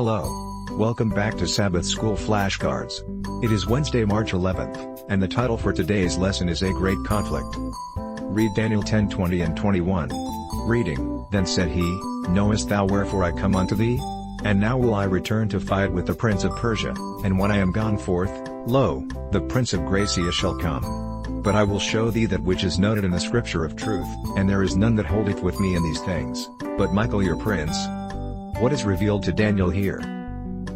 Hello. Welcome back to Sabbath School Flashcards. It is Wednesday, March 11th, and the title for today's lesson is A Great Conflict. Read Daniel 10:20 and 21. Reading, Then said he, Knowest thou wherefore I come unto thee? And now will I return to fight with the prince of Persia, and when I am gone forth, lo, the prince of Gracia shall come. But I will show thee that which is noted in the scripture of truth, and there is none that holdeth with me in these things, but Michael your prince. What is revealed to Daniel here?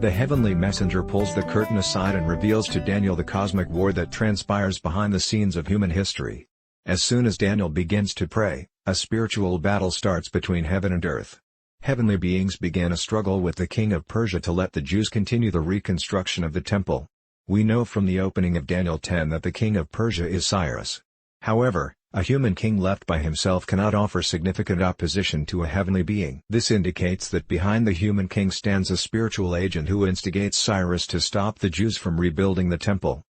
The heavenly messenger pulls the curtain aside and reveals to Daniel the cosmic war that transpires behind the scenes of human history. As soon as Daniel begins to pray, a spiritual battle starts between heaven and earth. Heavenly beings began a struggle with the king of Persia to let the Jews continue the reconstruction of the temple. We know from the opening of Daniel 10 that the king of Persia is Cyrus. However, a human king left by himself cannot offer significant opposition to a heavenly being. This indicates that behind the human king stands a spiritual agent who instigates Cyrus to stop the Jews from rebuilding the temple.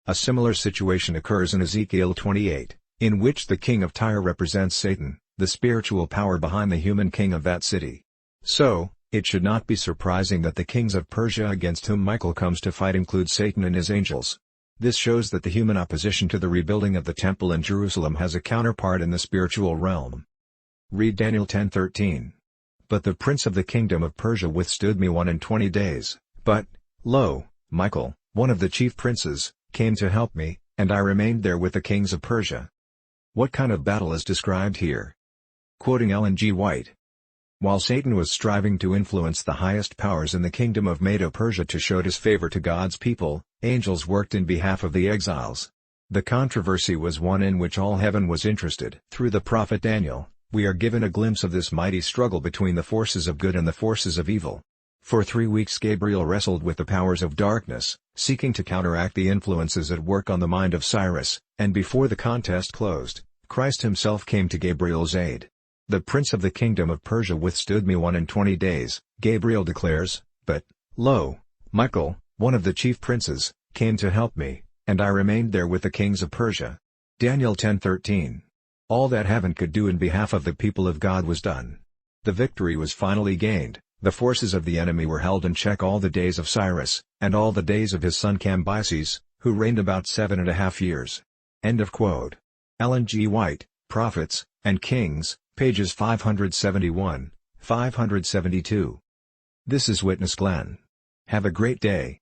A similar situation occurs in Ezekiel 28, in which the king of Tyre represents Satan, the spiritual power behind the human king of that city. So, it should not be surprising that the kings of Persia against whom Michael comes to fight include Satan and his angels. This shows that the human opposition to the rebuilding of the temple in Jerusalem has a counterpart in the spiritual realm. Read Daniel 10:13. But the prince of the kingdom of Persia withstood me 21 days, but, lo, Michael, one of the chief princes, came to help me, and I remained there with the kings of Persia. What kind of battle is described here? Quoting Ellen G. White. While Satan was striving to influence the highest powers in the kingdom of Medo-Persia to show his favor to God's people, angels worked in behalf of the exiles. The controversy was one in which all heaven was interested. Through the prophet Daniel, we are given a glimpse of this mighty struggle between the forces of good and the forces of evil. For 3 weeks Gabriel wrestled with the powers of darkness, seeking to counteract the influences at work on the mind of Cyrus, and before the contest closed, Christ himself came to Gabriel's aid. The prince of the kingdom of Persia withstood me 21 days, Gabriel declares, but, lo, Michael, one of the chief princes, came to help me, and I remained there with the kings of Persia. Daniel 10:13. All that heaven could do in behalf of the people of God was done. The victory was finally gained, the forces of the enemy were held in check all the days of Cyrus, and all the days of his son Cambyses, who reigned about 7.5 years. End of quote. Ellen G. White, Prophets and Kings, pages 571, 572. This is Witness Glenn. Have a great day.